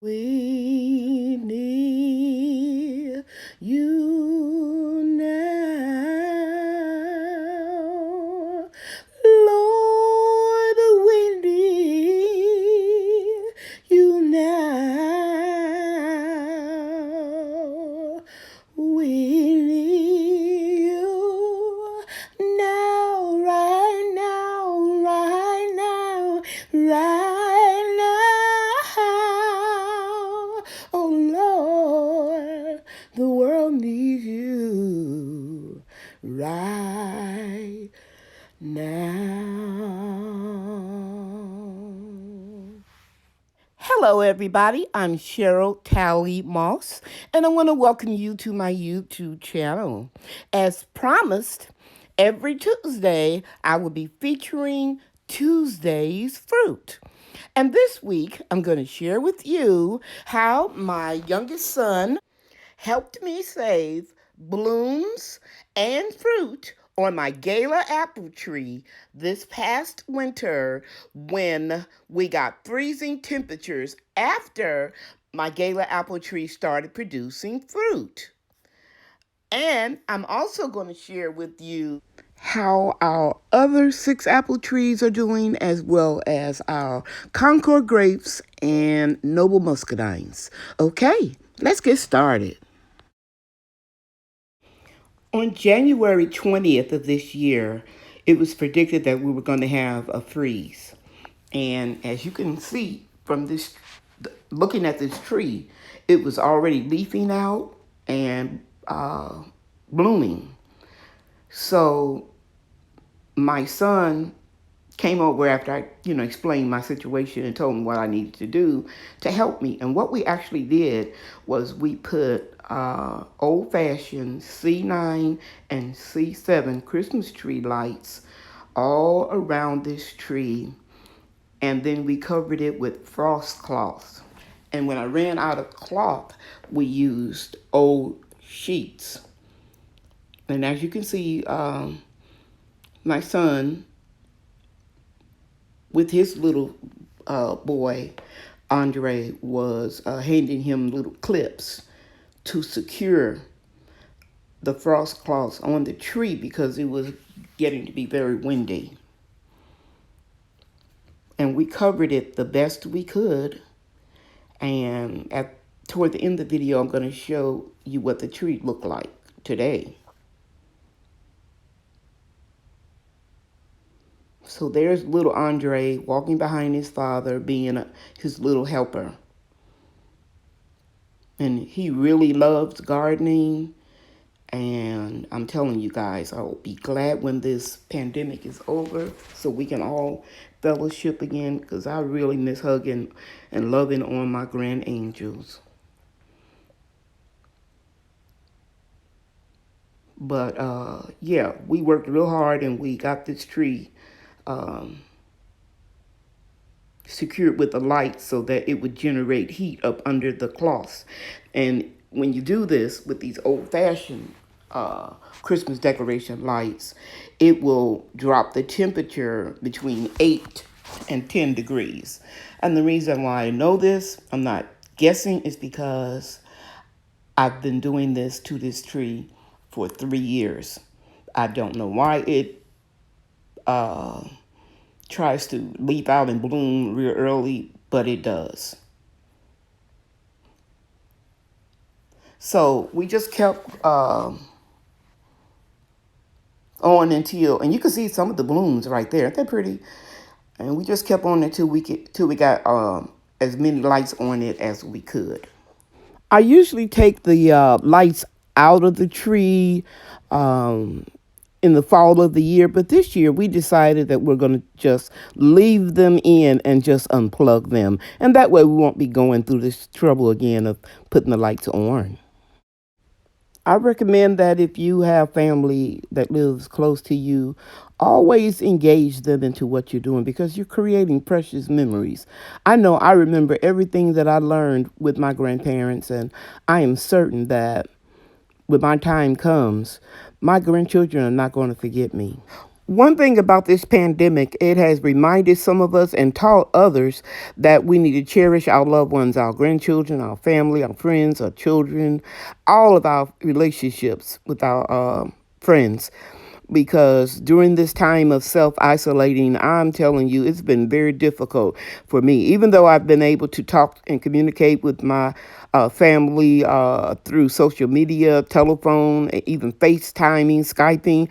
We need you now, Lord. We need you now. We need you now, right now, right now, right now. Oh Lord, the world needs you right now. Hello, everybody. I'm Cheryl Talley Moss, and I want to welcome you to my YouTube channel. As promised, every Tuesday I will be featuring Tuesday's fruit. And this week, I'm going to share with you how my youngest son helped me save blooms and fruit on my gala apple tree this past winter when we got freezing temperatures after my gala apple tree started producing fruit. And I'm also going to share with you how our other 6 apple trees are doing, as well as our Concord grapes and Nobel Muscadines. Okay, let's get started. On January 20th of this year, it was predicted that we were going to have a freeze. And as you can see from this, looking at this tree, it was already leafing out and blooming. So my son came over after I, explained my situation and told me what I needed to do to help me. And what we actually did was we put old-fashioned C9 and C7 Christmas tree lights all around this tree, and then we covered it with frost cloth. And when I ran out of cloth, we used old sheets. And as you can see, my son, with his little boy, Andre, was handing him little clips to secure the frost cloths on the tree because it was getting to be very windy. And we covered it the best we could. And toward the end of the video, I'm going to show you what the tree looked like today. So there's little Andre walking behind his father, being his little helper. And he really loves gardening. And I'm telling you guys, I will be glad when this pandemic is over so we can all fellowship again, because I really miss hugging and loving on my grand angels. But yeah, we worked real hard and we got this tree secured with a light so that it would generate heat up under the cloths. And when you do this with these old-fashioned Christmas decoration lights, it will drop the temperature between 8 and 10 degrees. And the reason why I know this, I'm not guessing, is because I've been doing this to this tree for 3 years. I don't know why it tries to leap out and bloom real early, but it does. So we just kept on until, and you can see some of the blooms right there. They're pretty. And we just kept on until we got as many lights on it as we could. I usually take the lights out of the tree in the fall of the year, but this year we decided that we're going to just leave them in and just unplug them. And that way we won't be going through this trouble again of putting the lights on. I recommend that if you have family that lives close to you, always engage them into what you're doing because you're creating precious memories. I know I remember everything that I learned with my grandparents, and I am certain that when my time comes, my grandchildren are not going to forget me. One thing about this pandemic, it has reminded some of us and taught others that we need to cherish our loved ones, our grandchildren, our family, our friends, our children, all of our relationships with our friends. Because during this time of self isolating, I'm telling you, it's been very difficult for me. Even though I've been able to talk and communicate with my family through social media, telephone, even FaceTiming, Skyping,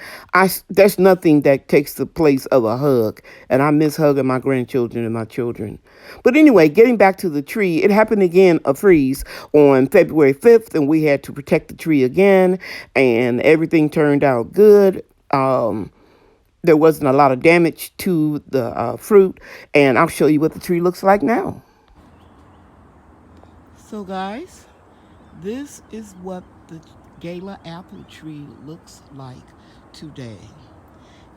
there's nothing that takes the place of a hug. And I miss hugging my grandchildren and my children. But anyway, getting back to the tree, it happened again, a freeze on February 5th, and we had to protect the tree again, and everything turned out good. There wasn't a lot of damage to the fruit, and I'll show you what the tree looks like now. So guys, this is what the gala apple tree looks like today.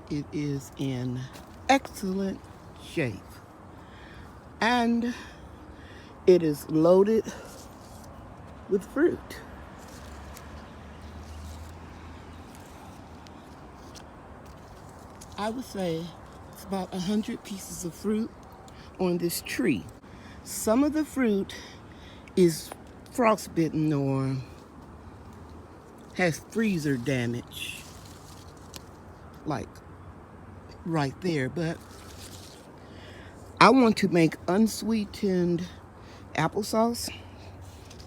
It is in excellent shape, and it is loaded with fruit. I would say it's about 100 pieces of fruit on this tree. Some of the fruit is frostbitten or has freezer damage, like right there. But I want to make unsweetened applesauce.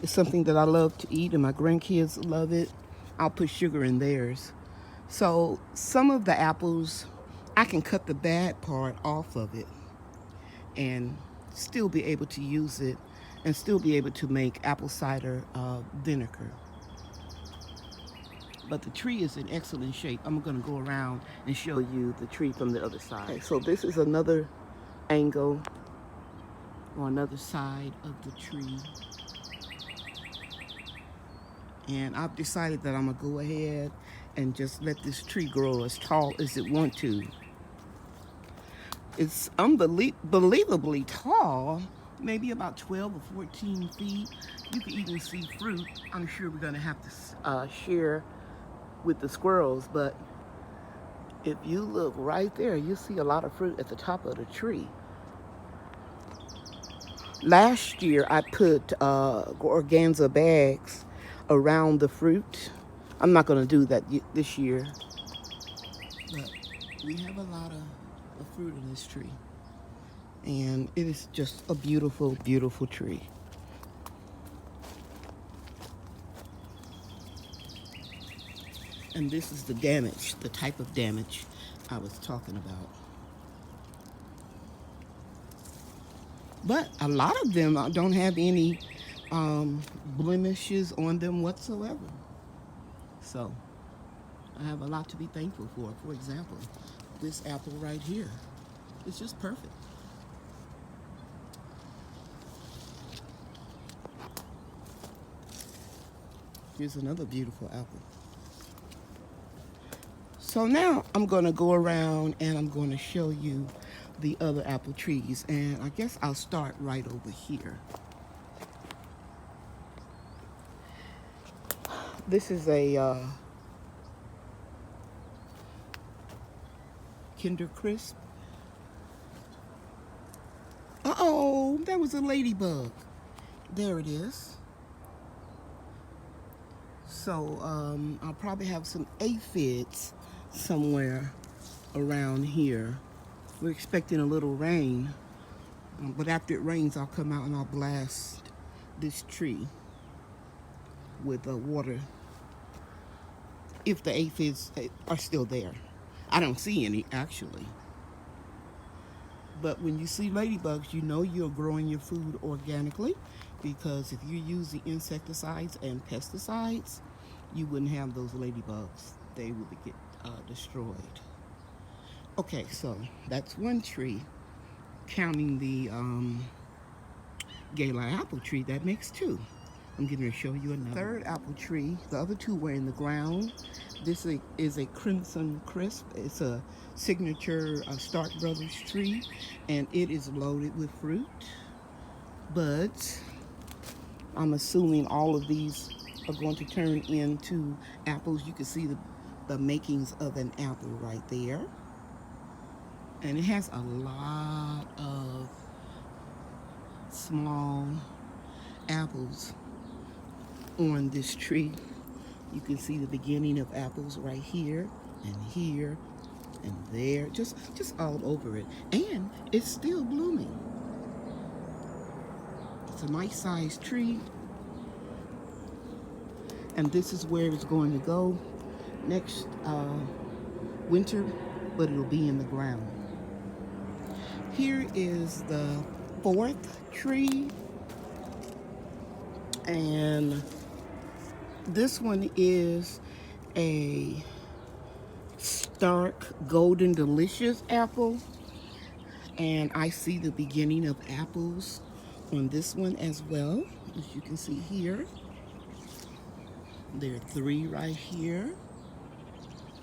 It's something that I love to eat, and my grandkids love it. I'll put sugar in theirs. So some of the apples, I can cut the bad part off of it and still be able to use it and still be able to make apple cider vinegar. But the tree is in excellent shape. I'm going to go around and show you the tree from the other side. Okay, so this is another angle or another side of the tree. And I've decided that I'm going to go ahead and just let this tree grow as tall as it wants to. It's unbelievably tall, maybe about 12 or 14 feet. You can even see fruit. I'm sure we're going to have to share with the squirrels, but if you look right there, you see a lot of fruit at the top of the tree. Last year, I put organza bags around the fruit. I'm not going to do that this year, but we have a lot of fruit in this tree, and it is just a beautiful, beautiful tree. And this is the damage, the type of damage I was talking about. But a lot of them don't have any blemishes on them whatsoever. So I have a lot to be thankful for. For example, this apple right here, it's just perfect. Here's another beautiful apple. So now I'm going to go around and I'm going to show you the other apple trees, and I guess I'll start right over here. This is a Kinder Crisp. Uh-oh, that was a ladybug. There it is. So I'll probably have some aphids somewhere around here. We're expecting a little rain, but after it rains, I'll come out and I'll blast this tree with water if the aphids are still there. I don't see any, actually. But when you see ladybugs, you know you're growing your food organically, because if you use the insecticides and pesticides, you wouldn't have those ladybugs. They would get destroyed. Okay, so that's one tree. Counting the gala apple tree, that makes two. I'm going to show you another. Third apple tree. The other two were in the ground. This is a Crimson Crisp. It's a signature Stark Brothers tree, and it is loaded with fruit. But I'm assuming all of these are going to turn into apples. You can see the makings of an apple right there. And it has a lot of small apples on this tree. You can see the beginning of apples right here and there, just all over it. And it's still blooming. It's a nice sized tree. And this is where it's going to go next winter, but it'll be in the ground. Here is the fourth tree, and this one is a stark golden delicious apple, and I see the beginning of apples on this one as well, as you can see here. There are 3 right here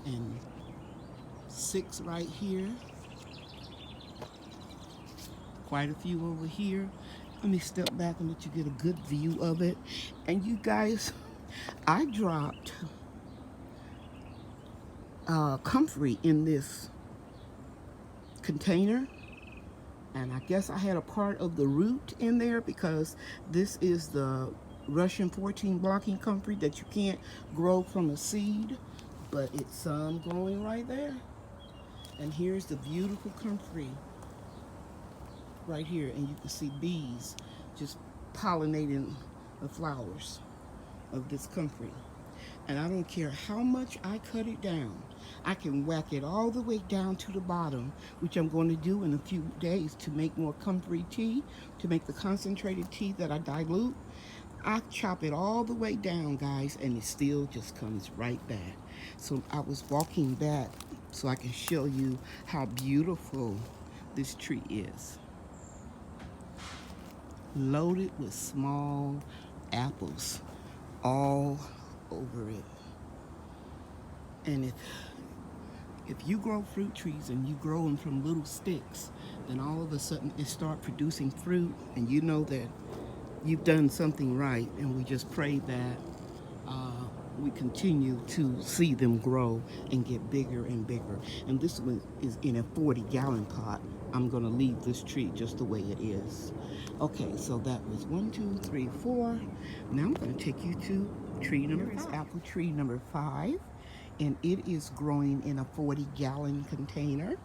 and 6 right here. Quite a few over here. Let me step back and let you get a good view of it. And you guys, I dropped comfrey in this container, and I guess I had a part of the root in there, because this is the Russian 14 blocking comfrey that you can't grow from a seed, but it's some growing right there. And here's the beautiful comfrey right here, and you can see bees just pollinating the flowers of this comfrey. And I don't care how much I cut it down, I can whack it all the way down to the bottom, which I'm going to do in a few days to make more comfrey tea, to make the concentrated tea that I dilute. I chop it all the way down, guys, and it still just comes right back. So I was walking back so I can show you how beautiful this tree is. Loaded with small apples all over it. And if you grow fruit trees and you grow them from little sticks, then all of a sudden it start producing fruit, and you know that you've done something right. And we just pray that we continue to see them grow and get bigger and bigger. And this one is in a 40-gallon pot. I'm going to leave this tree just the way it is. Okay, so that was 1, 2, 3, 4. Now I'm going to take you to tree number 5. Apple tree number 5, and it is growing in a 40-gallon container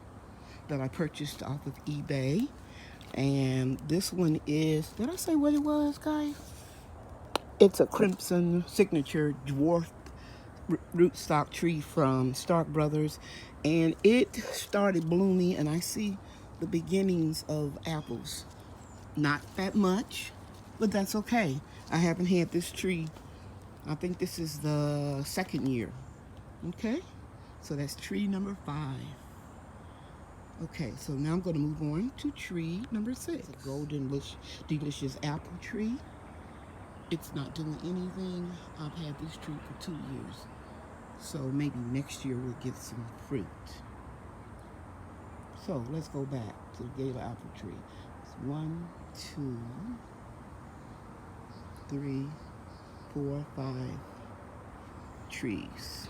that I purchased off of eBay. And this one is, did I say what it was, guys? It's a Crimson Signature dwarf rootstock tree from Stark Brothers, and it started blooming, and I see the beginnings of apples. Not that much, but that's okay. I haven't had this tree, I think this is the 2nd year. Okay, so that's tree number 5. Okay, so now I'm going to move on to tree number 6. It's a golden delicious apple tree. It's not doing anything. I've had this tree for 2 years. So maybe next year we'll get some fruit. So let's go back to the gala apple tree. It's 1, 2, 3, 4, 5 trees.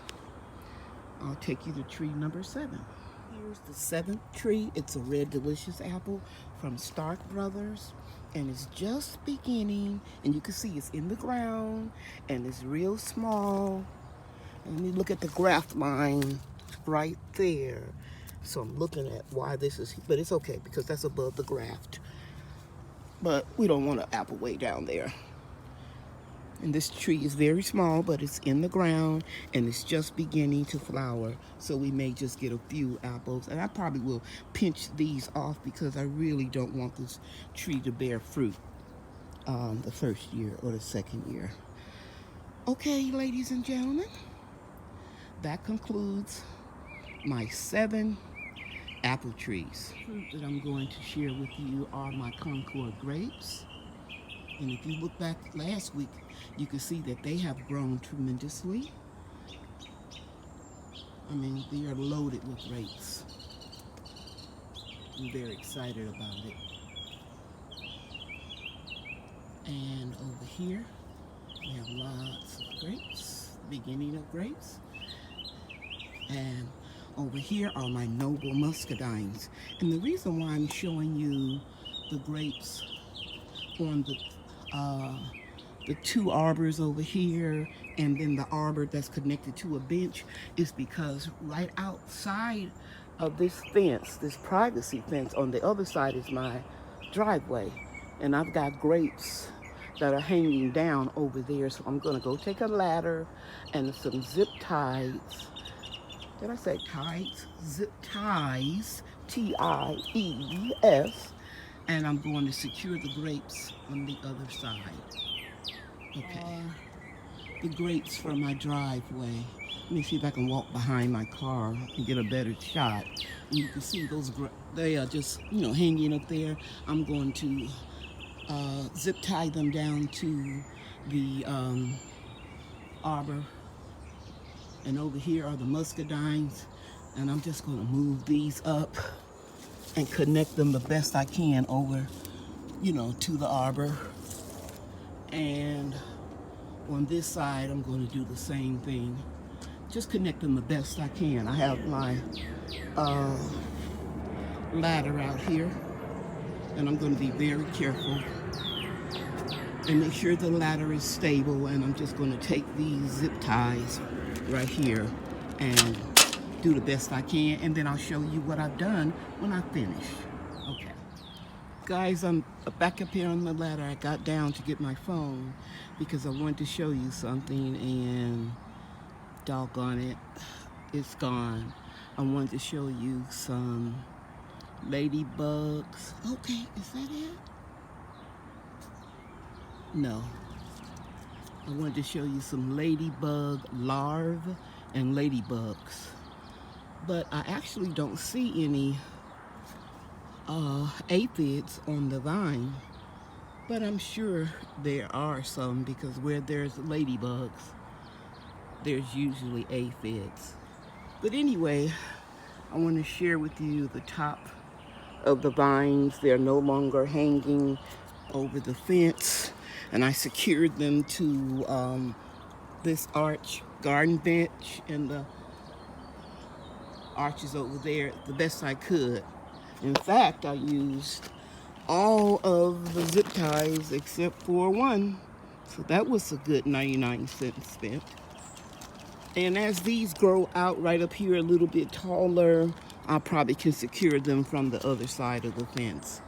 I'll take you to tree number 7. Here's the 7th tree. It's a red delicious apple from Stark Brothers, and it's just beginning, and you can see it's in the ground and it's real small. And you look at the graft line right there. So I'm looking at why this is, but it's okay because that's above the graft. But we don't want an apple way down there. And this tree is very small, but it's in the ground and it's just beginning to flower. So we may just get a few apples. And I probably will pinch these off because I really don't want this tree to bear fruit the 1st year or the 2nd year. Okay, ladies and gentlemen, that concludes my 7 apple trees. Fruit that I'm going to share with you are my Concord grapes. And if you look back last week, you can see that they have grown tremendously. I mean, they are loaded with grapes. I'm very excited about it. And over here, we have lots of grapes, beginning of grapes. And Over here are my Nobel Muscadines. And the reason why I'm showing you the grapes on the two arbors over here and then the arbor that's connected to a bench is because right outside of this fence, this privacy fence, on the other side is my driveway. And I've got grapes that are hanging down over there. So I'm gonna go take a ladder and some zip ties. Did I say ties? Zip ties, T-I-E-S. And I'm going to secure the grapes on the other side. Okay. The grapes from my driveway. Let me see if I can walk behind my car and get a better shot. And you can see those, they are just, hanging up there. I'm going to zip tie them down to the arbor. And over here are the muscadines. And I'm just going to move these up and connect them the best I can over, to the arbor. And on this side, I'm going to do the same thing. Just connect them the best I can. I have my ladder out here, and I'm going to be very careful and make sure the ladder is stable. And I'm just going to take these zip ties right here and do the best I can, and then I'll show you what I've done when I finish. Okay. Guys, I'm back up here on the ladder. I got down to get my phone because I wanted to show you something, and doggone it, it's gone. I wanted to show you some ladybugs. Okay, is that it? No. I wanted to show you some ladybug larvae and ladybugs. But I actually don't see any aphids on the vine. But I'm sure there are some, because where there's ladybugs, there's usually aphids. But anyway, I want to share with you the top of the vines. They're no longer hanging over the fence. And I secured them to this arch garden bench, and the arches over there the best I could. In fact, I used all of the zip ties except for one. So that was a good 99 cents spent. And as these grow out right up here a little bit taller, I probably can secure them from the other side of the fence.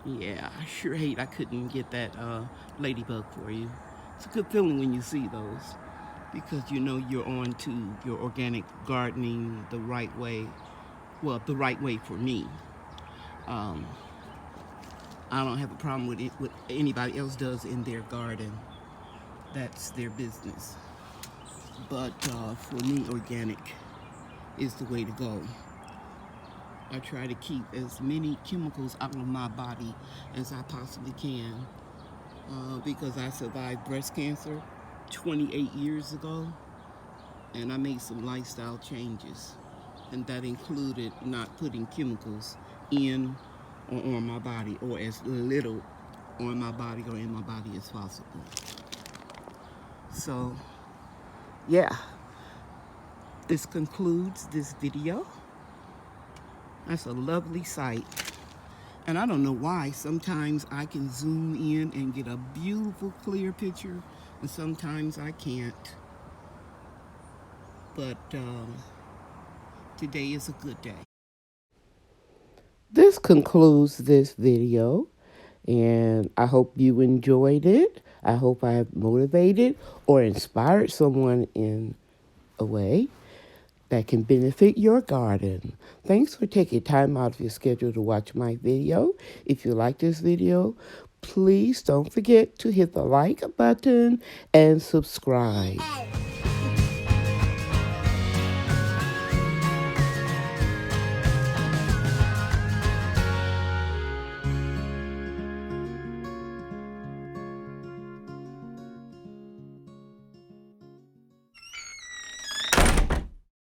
Yeah, I sure hate I couldn't get that ladybug for you. It's a good feeling when you see those, because you know you're on to your organic gardening the right way. Well, the right way for me. I don't have a problem with it, what anybody else does in their garden. That's their business. But for me, organic is the way to go. I try to keep as many chemicals out of my body as I possibly can, because I survived breast cancer 28 years ago, and I made some lifestyle changes, and that included not putting chemicals in or on my body, or as little on my body or in my body as possible. So yeah, this concludes this video. That's a lovely sight. And I don't know why, sometimes I can zoom in and get a beautiful clear picture, and sometimes I can't. But today is a good day. This concludes this video, and I hope you enjoyed it. I hope I have motivated or inspired someone in a way that can benefit your garden. Thanks for taking time out of your schedule to watch my video. If you like this video, please don't forget to hit the like button and subscribe.